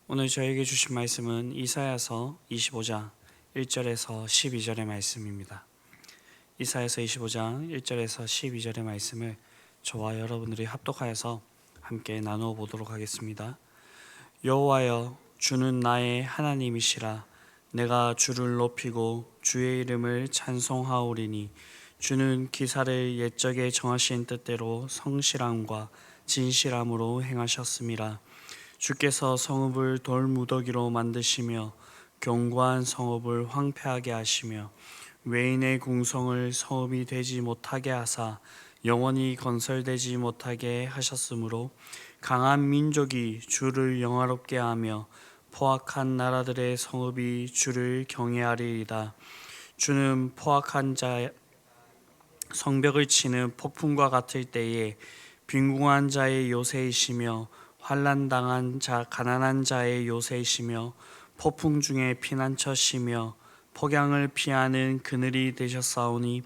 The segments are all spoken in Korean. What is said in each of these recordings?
오늘 저에게 주신 말씀은 이사야서 25장 1절에서 12절의 말씀입니다. 이사야서 25장 1절에서 12절의 말씀을 저와 여러분들이 합독하여서 함께 나누어 보도록 하겠습니다. 여호와여, 주는 나의 하나님이시라. 내가 주를 높이고 주의 이름을 찬송하오리니 주는 기사를 옛적에 정하신 뜻대로 성실함과 진실함으로 행하셨음이라. 주께서 성읍을 돌무더기로 만드시며 견고한 성읍을 황폐하게 하시며 외인의 궁성을 성읍이 되지 못하게 하사 영원히 건설되지 못하게 하셨으므로 강한 민족이 주를 영화롭게 하며 포악한 나라들의 성읍이 주를 경외하리이다. 주는 포악한 자 성벽을 치는 폭풍과 같을 때에 빈궁한 자의 요새이시며 환난당한 자 가난한 자의 요새이시며 폭풍 중에 피난처시며 폭양을 피하는 그늘이 되셨사오니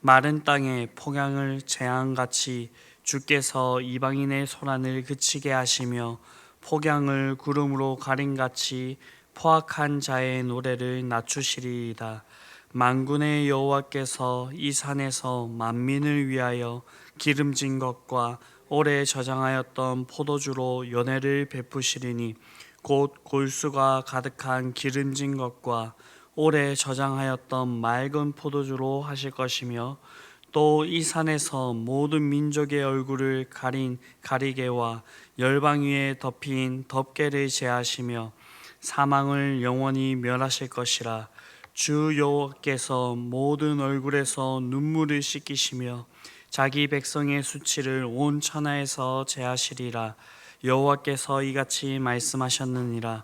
마른 땅에 폭양을 재앙같이 주께서 이방인의 소란을 그치게 하시며 폭양을 구름으로 가림같이 포악한 자의 노래를 낮추시리이다. 만군의 여호와께서 이 산에서 만민을 위하여 기름진 것과 오래 저장하였던 포도주로 연회를 베푸시리니 곧 골수가 가득한 기름진 것과 오래 저장하였던 맑은 포도주로 하실 것이며 또 이 산에서 모든 민족의 얼굴을 가린 가리개와 열방 위에 덮인 덮개를 제하시며 사망을 영원히 멸하실 것이라. 주 여호와께서 모든 얼굴에서 눈물을 씻기시며 자기 백성의 수치를 온 천하에서 제하시리라. 여호와께서 이같이 말씀하셨느니라.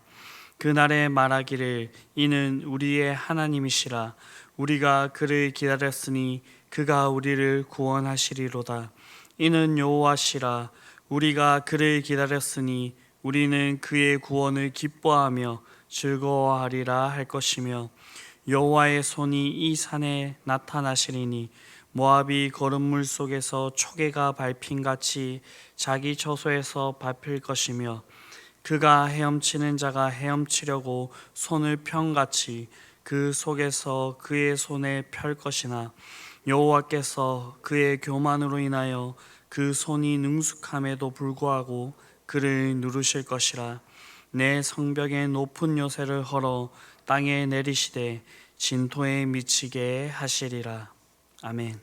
그날에 말하기를 이는 우리의 하나님이시라. 우리가 그를 기다렸으니 그가 우리를 구원하시리로다. 이는 여호와시라. 우리가 그를 기다렸으니 우리는 그의 구원을 기뻐하며 즐거워하리라 할 것이며 여호와의 손이 이 산에 나타나시리니 모압이 거름물 속에서 초계가 밟힌같이 자기 처소에서 밟힐 것이며 그가 헤엄치는 자가 헤엄치려고 손을 편같이 그 속에서 그의 손에 펼 것이나 여호와께서 그의 교만으로 인하여 그 손이 능숙함에도 불구하고 그를 누르실 것이라. 내 성벽의 높은 요새를 헐어 땅에 내리시되 진토에 미치게 하시리라. 아멘.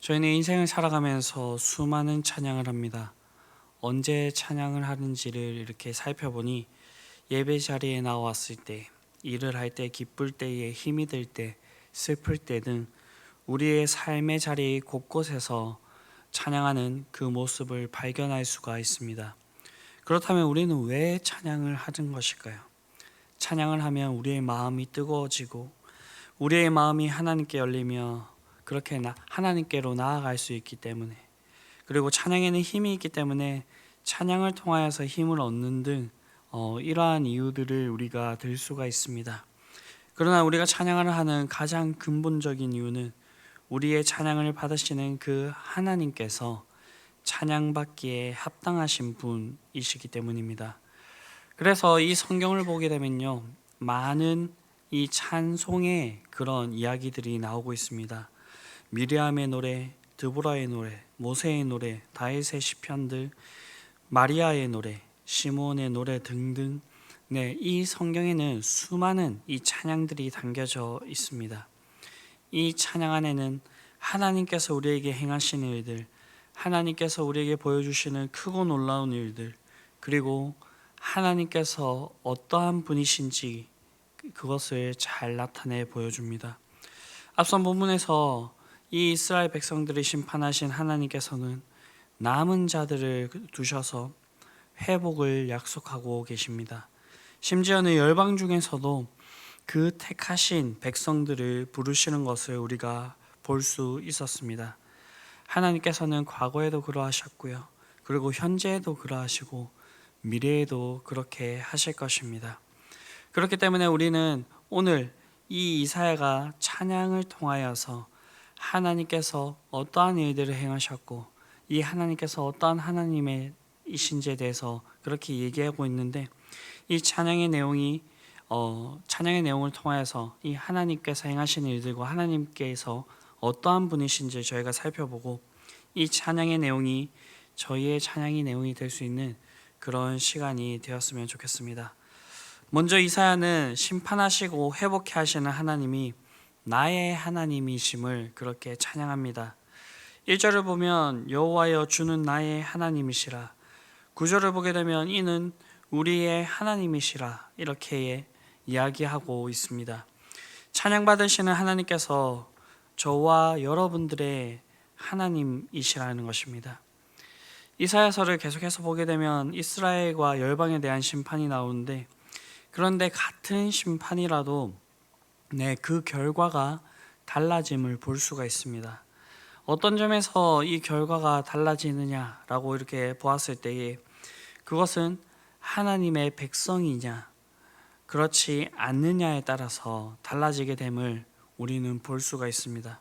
저희는 인생을 살아가면서 수많은 찬양을 합니다. 언제 찬양을 하는지를 이렇게 살펴보니 예배 자리에 나왔을 때, 일을 할 때, 기쁠 때에, 힘이 들 때, 슬플 때 등 우리의 삶의 자리 곳곳에서 찬양하는 그 모습을 발견할 수가 있습니다. 그렇다면 우리는 왜 찬양을 하는 것일까요? 찬양을 하면 우리의 마음이 뜨거워지고 우리의 마음이 하나님께 열리며 그렇게 하나님께로 나아갈 수 있기 때문에, 그리고 찬양에는 힘이 있기 때문에 찬양을 통하여서 힘을 얻는 등 이러한 이유들을 우리가 들 수가 있습니다. 그러나 우리가 찬양을 하는 가장 근본적인 이유는 우리의 찬양을 받으시는 그 하나님께서 찬양받기에 합당하신 분이시기 때문입니다. 그래서 이 성경을 보게 되면요, 많은 이 찬송의 그런 이야기들이 나오고 있습니다. 미리암의 노래, 드보라의 노래, 모세의 노래, 다윗의 시편들, 마리아의 노래, 시므온의 노래 등등, 이 성경에는 수많은 이 찬양들이 담겨져 있습니다. 이 찬양 안에는 하나님께서 우리에게 행하신 일들, 하나님께서 우리에게 보여주시는 크고 놀라운 일들, 그리고 하나님께서 어떠한 분이신지 그것을 잘 나타내 보여줍니다. 앞선 본문에서 이 이스라엘 백성들을 심판하신 하나님께서는 남은 자들을 두셔서 회복을 약속하고 계십니다. 심지어는 열방 중에서도 그 택하신 백성들을 부르시는 것을 우리가 볼 수 있었습니다. 하나님께서는 과거에도 그러하셨고요, 그리고 현재에도 그러하시고 미래에도 그렇게 하실 것입니다. 그렇기 때문에 우리는 오늘 이 이사야가 찬양을 통하여서 하나님께서 어떠한 일들을 행하셨고 이 하나님께서 어떠한 하나님의 하나님이신지에 대해서 그렇게 얘기하고 있는데, 이 찬양의 내용을 통하여서 이 하나님께서 행하시는 일들과 하나님께서 어떠한 분이신지 저희가 살펴보고, 이 찬양의 내용이 저희의 찬양의 내용이 될 수 있는 그런 시간이 되었으면 좋겠습니다. 먼저 이사야는 심판하시고 회복케 하시는 하나님이 나의 하나님이심을 그렇게 찬양합니다. 1절을 보면 여호와여 주는 나의 하나님이시라, 9절을 보게 되면 이는 우리의 하나님이시라, 이렇게 이야기하고 있습니다. 찬양받으시는 하나님께서 저와 여러분들의 하나님이시라는 것입니다. 이사야서를 계속해서 보게 되면 이스라엘과 열방에 대한 심판이 나오는데, 그런데 같은 심판이라도 그 결과가 달라짐을 볼 수가 있습니다. 어떤 점에서 이 결과가 달라지느냐라고 이렇게 보았을 때에, 그것은 하나님의 백성이냐 그렇지 않느냐에 따라서 달라지게 됨을 우리는 볼 수가 있습니다.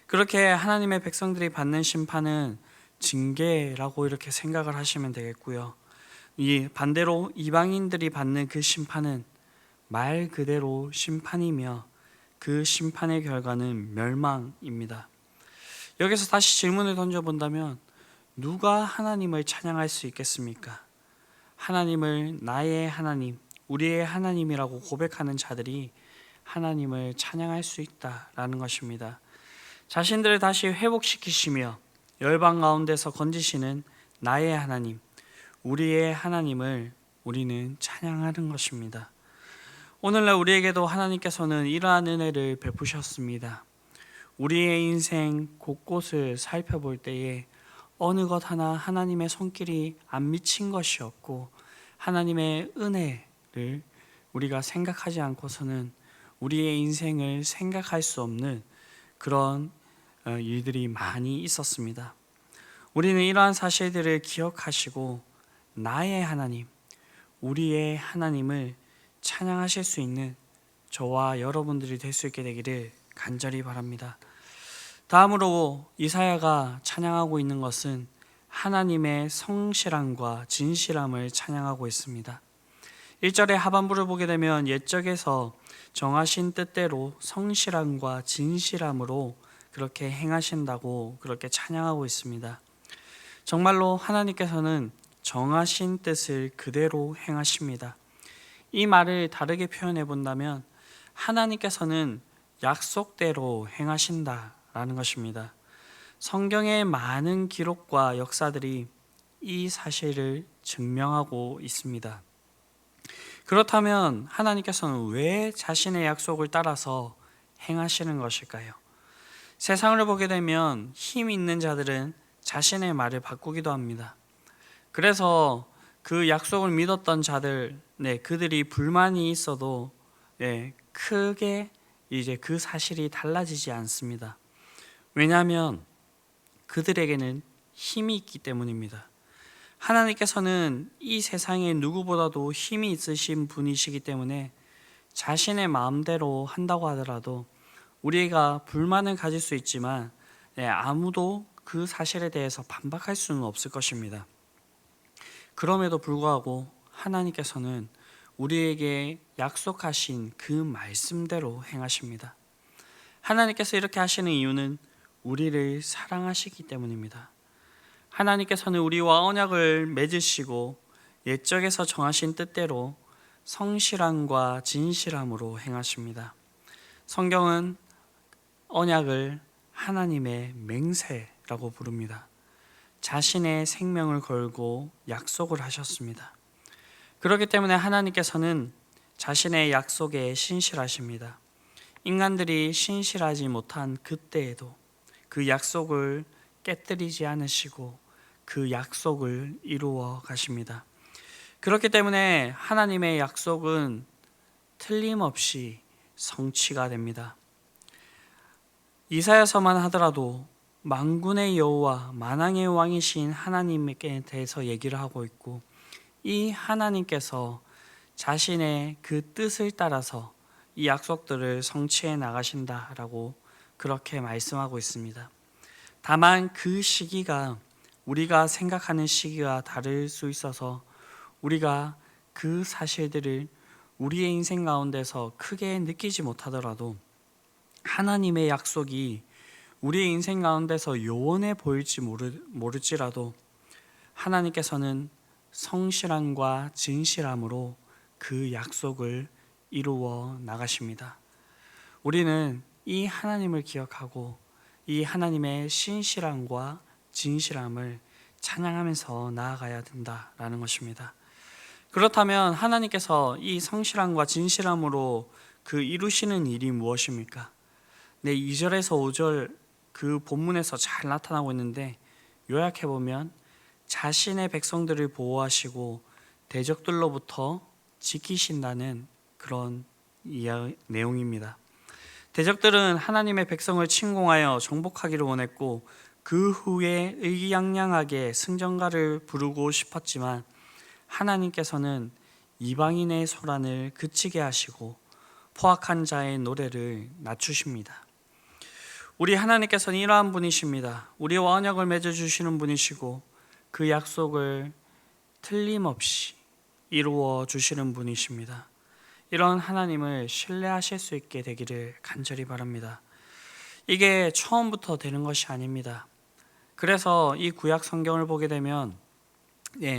그렇게 하나님의 백성들이 받는 심판은 징계라고 이렇게 생각을 하시면 되겠고요. 이 반대로 이방인들이 받는 그 심판은 말 그대로 심판이며, 그 심판의 결과는 멸망입니다. 여기서 다시 질문을 던져본다면, 누가 하나님을 찬양할 수 있겠습니까? 하나님을 나의 하나님, 우리의 하나님이라고 고백하는 자들이 하나님을 찬양할 수 있다라는 것입니다. 자신들을 다시 회복시키시며 열방 가운데서 건지시는 나의 하나님, 우리의 하나님을 우리는 찬양하는 것입니다. 오늘날 우리에게도 하나님께서는 이러한 은혜를 베푸셨습니다. 우리의 인생 곳곳을 살펴볼 때에 어느 것 하나 하나님의 손길이 안 미친 것이 없고, 하나님의 은혜를 우리가 생각하지 않고서는 우리의 인생을 생각할 수 없는 그런 일들이 많이 있었습니다. 우리는 이러한 사실들을 기억하시고 나의 하나님, 우리의 하나님을 찬양하실 수 있는 저와 여러분들이 될 수 있게 되기를 간절히 바랍니다. 다음으로 이사야가 찬양하고 있는 것은 하나님의 성실함과 진실함을 찬양하고 있습니다. 1절의 하반부를 보게 되면 옛적에서 정하신 뜻대로 성실함과 진실함으로 그렇게 행하신다고 그렇게 찬양하고 있습니다. 정말로 하나님께서는 정하신 뜻을 그대로 행하십니다. 이 말을 다르게 표현해 본다면, 하나님께서는 약속대로 행하신다라는 것입니다. 성경의 많은 기록과 역사들이 이 사실을 증명하고 있습니다. 그렇다면 하나님께서는 왜 자신의 약속을 따라서 행하시는 것일까요? 세상을 보게 되면 힘 있는 자들은 자신의 말을 바꾸기도 합니다. 그래서 그 약속을 믿었던 자들, 그들이 불만이 있어도 크게 이제 그 사실이 달라지지 않습니다. 왜냐하면 그들에게는 힘이 있기 때문입니다. 하나님께서는 이 세상에 누구보다도 힘이 있으신 분이시기 때문에 자신의 마음대로 한다고 하더라도 우리가 불만을 가질 수 있지만 아무도 그 사실에 대해서 반박할 수는 없을 것입니다. 그럼에도 불구하고 하나님께서는 우리에게 약속하신 그 말씀대로 행하십니다. 하나님께서 이렇게 하시는 이유는 우리를 사랑하시기 때문입니다. 하나님께서는 우리와 언약을 맺으시고 옛적에서 정하신 뜻대로 성실함과 진실함으로 행하십니다. 성경은 언약을 하나님의 맹세라고 부릅니다. 자신의 생명을 걸고 약속을 하셨습니다. 그렇기 때문에 하나님께서는 자신의 약속에 신실하십니다. 인간들이 신실하지 못한 그때에도 그 약속을 깨뜨리지 않으시고 그 약속을 이루어 가십니다. 그렇기 때문에 하나님의 약속은 틀림없이 성취가 됩니다. 이사야서만 하더라도 만군의 여호와 만왕의 왕이신 하나님께 대해서 얘기를 하고 있고, 이 하나님께서 자신의 그 뜻을 따라서 이 약속들을 성취해 나가신다라고 그렇게 말씀하고 있습니다. 다만 그 시기가 우리가 생각하는 시기가 다를 수 있어서 우리가 그 사실들을 우리의 인생 가운데서 크게 느끼지 못하더라도 하나님의 약속이 우리의 인생 가운데서 요원해 보일지 모를지라도 하나님께서는 성실함과 진실함으로 그 약속을 이루어 나가십니다. 우리는 이 하나님을 기억하고 이 하나님의 신실함과 진실함을 찬양하면서 나아가야 된다라는 것입니다. 그렇다면 하나님께서 이 성실함과 진실함으로 그 이루시는 일이 무엇입니까? 네, 2절에서 5절 그 본문에서 잘 나타나고 있는데 요약해보면 자신의 백성들을 보호하시고 대적들로부터 지키신다는 그런 내용입니다. 대적들은 하나님의 백성을 침공하여 정복하기를 원했고 그 후에 의기양양하게 승전가를 부르고 싶었지만 하나님께서는 이방인의 소란을 그치게 하시고 포악한 자의 노래를 낮추십니다. 우리 하나님께서는 이러한 분이십니다. 우리와 언약을 맺어주시는 분이시고 그 약속을 틀림없이 이루어 주시는 분이십니다. 이런 하나님을 신뢰하실 수 있게 되기를 간절히 바랍니다. 이게 처음부터 되는 것이 아닙니다. 그래서 이 구약 성경을 보게 되면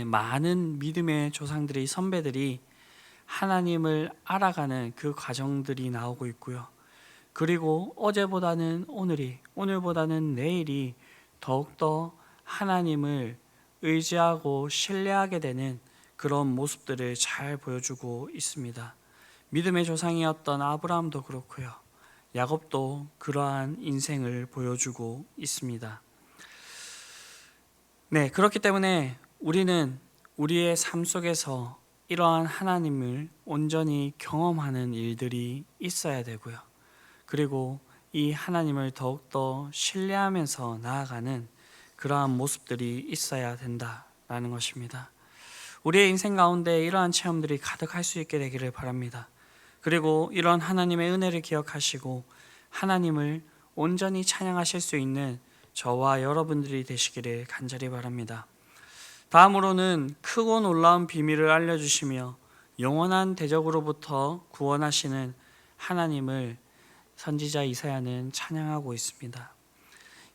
많은 믿음의 조상들이 선배들이 하나님을 알아가는 그 과정들이 나오고 있고요. 그리고 어제보다는 오늘이, 오늘보다는 내일이 더욱더 하나님을 의지하고 신뢰하게 되는 그런 모습들을 잘 보여주고 있습니다. 믿음의 조상이었던 아브라함도 그렇고요. 야곱도 그러한 인생을 보여주고 있습니다. 네, 그렇기 때문에 우리는 우리의 삶 속에서 이러한 하나님을 온전히 경험하는 일들이 있어야 되고요. 그리고 이 하나님을 더욱더 신뢰하면서 나아가는 그러한 모습들이 있어야 된다라는 것입니다. 우리의 인생 가운데 이러한 체험들이 가득할 수 있게 되기를 바랍니다. 그리고 이런 하나님의 은혜를 기억하시고 하나님을 온전히 찬양하실 수 있는 저와 여러분들이 되시기를 간절히 바랍니다. 다음으로는 크고 놀라운 비밀을 알려주시며 영원한 대적으로부터 구원하시는 하나님을 선지자 이사야는 찬양하고 있습니다.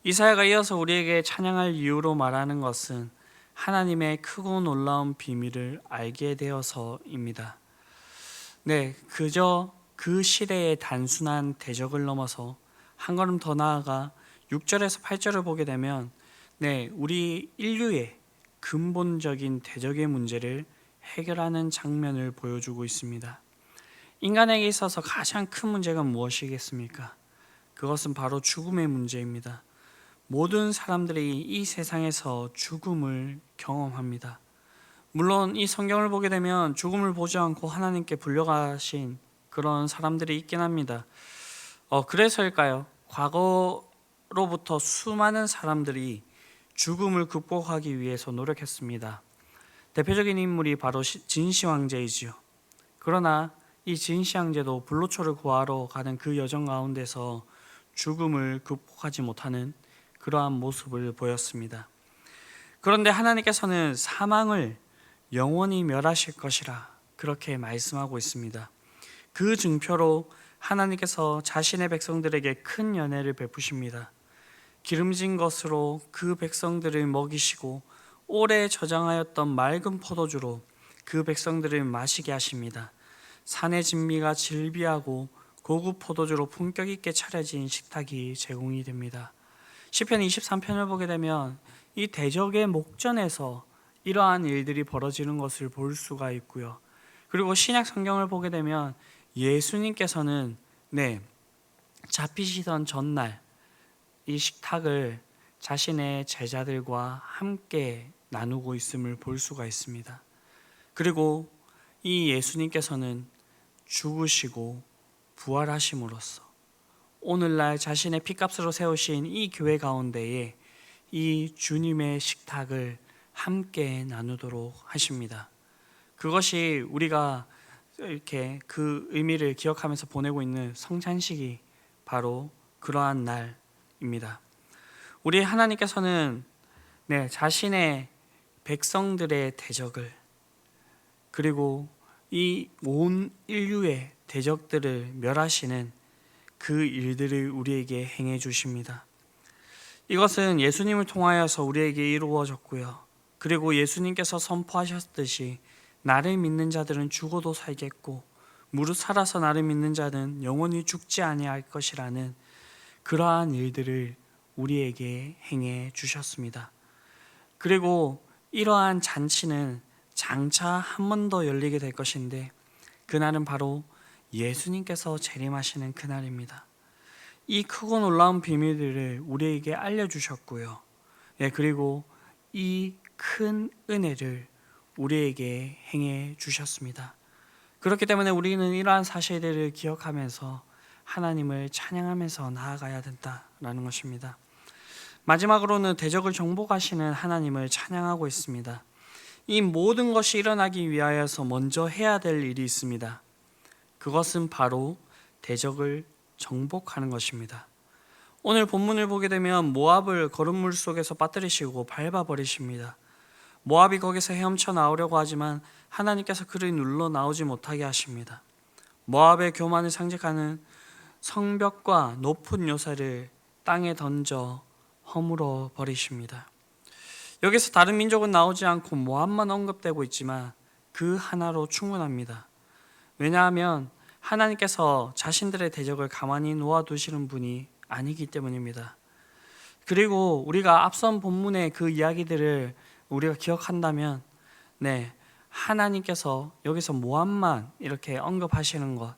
이사야가 이어서 우리에게 찬양할 이유로 말하는 것은 하나님의 크고 놀라운 비밀을 알게 되어서입니다. 네, 그저 그 시대의 단순한 대적을 넘어서 한 걸음 더 나아가 6절에서 8절을 보게 되면 우리 인류의 근본적인 대적의 문제를 해결하는 장면을 보여주고 있습니다. 인간에게 있어서 가장 큰 문제가 무엇이겠습니까? 그것은 바로 죽음의 문제입니다. 모든 사람들이 이 세상에서 죽음을 경험합니다. 물론 이 성경을 보게 되면 죽음을 보지 않고 하나님께 불려가신 그런 사람들이 있긴 합니다. 그래서일까요? 과거로부터 수많은 사람들이 죽음을 극복하기 위해서 노력했습니다. 대표적인 인물이 바로 진시 황제이지요. 그러나 이 진시 황제도 불로초를 구하러 가는 그 여정 가운데서 죽음을 극복하지 못하는 그러한 모습을 보였습니다. 그런데 하나님께서는 사망을 영원히 멸하실 것이라 그렇게 말씀하고 있습니다. 그 증표로 하나님께서 자신의 백성들에게 큰 연혜를 베푸십니다. 기름진 것으로 그 백성들을 먹이시고 오래 저장하였던 맑은 포도주로 그 백성들을 마시게 하십니다. 산의 진미가 질비하고 고급 포도주로 품격 있게 차려진 식탁이 제공이 됩니다. 시편 23편을 보게 되면 이 대적의 목전에서 이러한 일들이 벌어지는 것을 볼 수가 있고요. 그리고 신약 성경을 보게 되면 예수님께서는 잡히시던 전날 이 식탁을 자신의 제자들과 함께 나누고 있음을 볼 수가 있습니다. 그리고 이 예수님께서는 죽으시고 부활하심으로써 오늘날 자신의 피값으로 세우신 이 교회 가운데에 이 주님의 식탁을 함께 나누도록 하십니다. 그것이 우리가 이렇게 그 의미를 기억하면서 보내고 있는 성찬식이 바로 그러한 날입니다. 우리 하나님께서는 자신의 백성들의 대적을, 그리고 이 온 인류의 대적들을 멸하시는 그 일들을 우리에게 행해 주십니다. 이것은 예수님을 통하여서 우리에게 이루어졌고요. 그리고 예수님께서 선포하셨듯이 나를 믿는 자들은 죽어도 살겠고 무릇 살아서 나를 믿는 자는 영원히 죽지 아니할 것이라는 그러한 일들을 우리에게 행해 주셨습니다. 그리고 이러한 잔치는 장차 한 번 더 열리게 될 것인데, 그날은 바로 예수님께서 재림하시는 그날입니다. 이 크고 놀라운 비밀들을 우리에게 알려주셨고요. 그리고 이 큰 은혜를 우리에게 행해 주셨습니다. 그렇기 때문에 우리는 이러한 사실들을 기억하면서 하나님을 찬양하면서 나아가야 된다라는 것입니다. 마지막으로는 대적을 정복하시는 하나님을 찬양하고 있습니다. 이 모든 것이 일어나기 위하여서 먼저 해야 될 일이 있습니다. 그것은 바로 대적을 정복하는 것입니다. 오늘 본문을 보게 되면 모압을 거름물 속에서 빠뜨리시고 밟아버리십니다. 모압이 거기서 헤엄쳐 나오려고 하지만 하나님께서 그를 눌러 나오지 못하게 하십니다. 모압의 교만을 상징하는 성벽과 높은 요새를 땅에 던져 허물어 버리십니다. 여기서 다른 민족은 나오지 않고 모압만 언급되고 있지만 그 하나로 충분합니다. 왜냐하면 하나님께서 자신들의 대적을 가만히 놓아두시는 분이 아니기 때문입니다. 그리고 우리가 앞선 본문의 그 이야기들을 우리가 기억한다면 하나님께서 여기서 모압만 이렇게 언급하시는 것,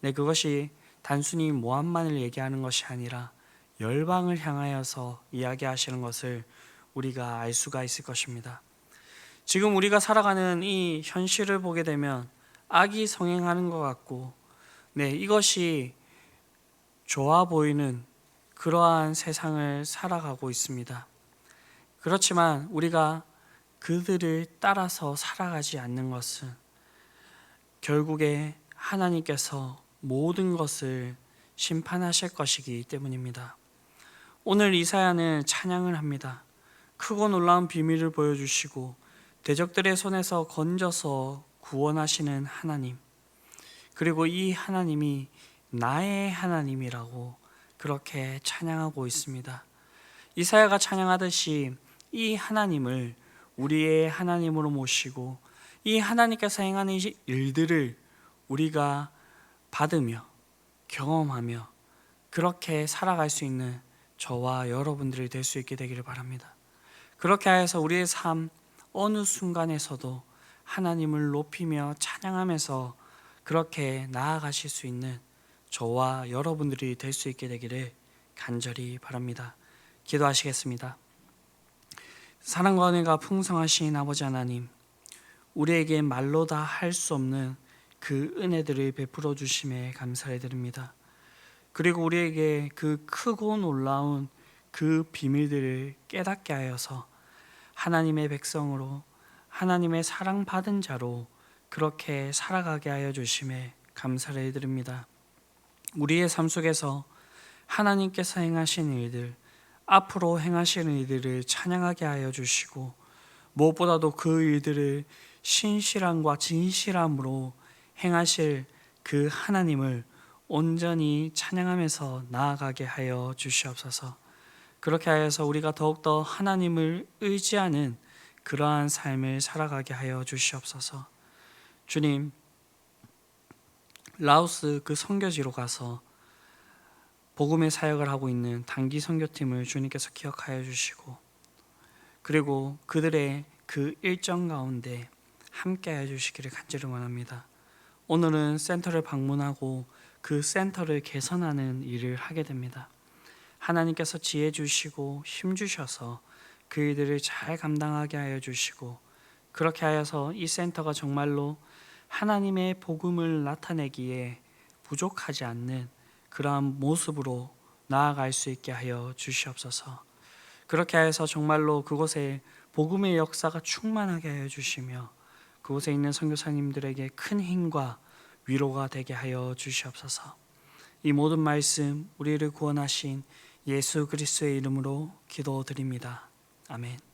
그것이 단순히 모압만을 얘기하는 것이 아니라 열방을 향하여서 이야기하시는 것을 우리가 알 수가 있을 것입니다. 지금 우리가 살아가는 이 현실을 보게 되면 악이 성행하는 것 같고 이것이 좋아 보이는 그러한 세상을 살아가고 있습니다. 그렇지만 우리가 그들을 따라서 살아가지 않는 것은 결국에 하나님께서 모든 것을 심판하실 것이기 때문입니다. 오늘 이사야는 찬양을 합니다. 크고 놀라운 비밀을 보여주시고 대적들의 손에서 건져서 구원하시는 하나님, 그리고 이 하나님이 나의 하나님이라고 그렇게 찬양하고 있습니다. 이사야가 찬양하듯이 이 하나님을 우리의 하나님으로 모시고 이 하나님께서 행하는 일들을 우리가 받으며 경험하며 그렇게 살아갈 수 있는 저와 여러분들이 될 수 있게 되기를 바랍니다. 그렇게 하여서 우리의 삶 어느 순간에서도 하나님을 높이며 찬양하면서 그렇게 나아가실 수 있는 저와 여러분들이 될 수 있게 되기를 간절히 바랍니다. 기도하시겠습니다. 사랑과 은혜가 풍성하신 아버지 하나님, 우리에게 말로 다 할 수 없는 그 은혜들을 베풀어 주심에 감사를 드립니다. 그리고 우리에게 그 크고 놀라운 그 비밀들을 깨닫게 하여서 하나님의 백성으로, 하나님의 사랑받은 자로 그렇게 살아가게 하여 주심에 감사를 드립니다. 우리의 삶 속에서 하나님께서 행하신 일들, 앞으로 행하시는 일들을 찬양하게 하여 주시고, 무엇보다도 그 일들을 신실함과 진실함으로 행하실 그 하나님을 온전히 찬양하면서 나아가게 하여 주시옵소서. 그렇게 하여서 우리가 더욱더 하나님을 의지하는 그러한 삶을 살아가게 하여 주시옵소서. 주님, 라오스 그 선교지로 가서 복음의 사역을 하고 있는 단기 선교팀을 주님께서 기억하여 주시고, 그리고 그들의 그 일정 가운데 함께하여 주시기를 간절히 원합니다. 오늘은 센터를 방문하고 그 센터를 개선하는 일을 하게 됩니다. 하나님께서 지혜 주시고 힘 주셔서 그 일들을 잘 감당하게 하여 주시고, 그렇게 하여서 이 센터가 정말로 하나님의 복음을 나타내기에 부족하지 않는 그러한 모습으로 나아갈 수 있게 하여 주시옵소서. 그렇게 하여서 정말로 그곳에 복음의 역사가 충만하게 하여 주시며 그곳에 있는 선교사님들에게 큰 힘과 위로가 되게 하여 주시옵소서. 이 모든 말씀 우리를 구원하신 예수 그리스도의 이름으로 기도드립니다. 아멘.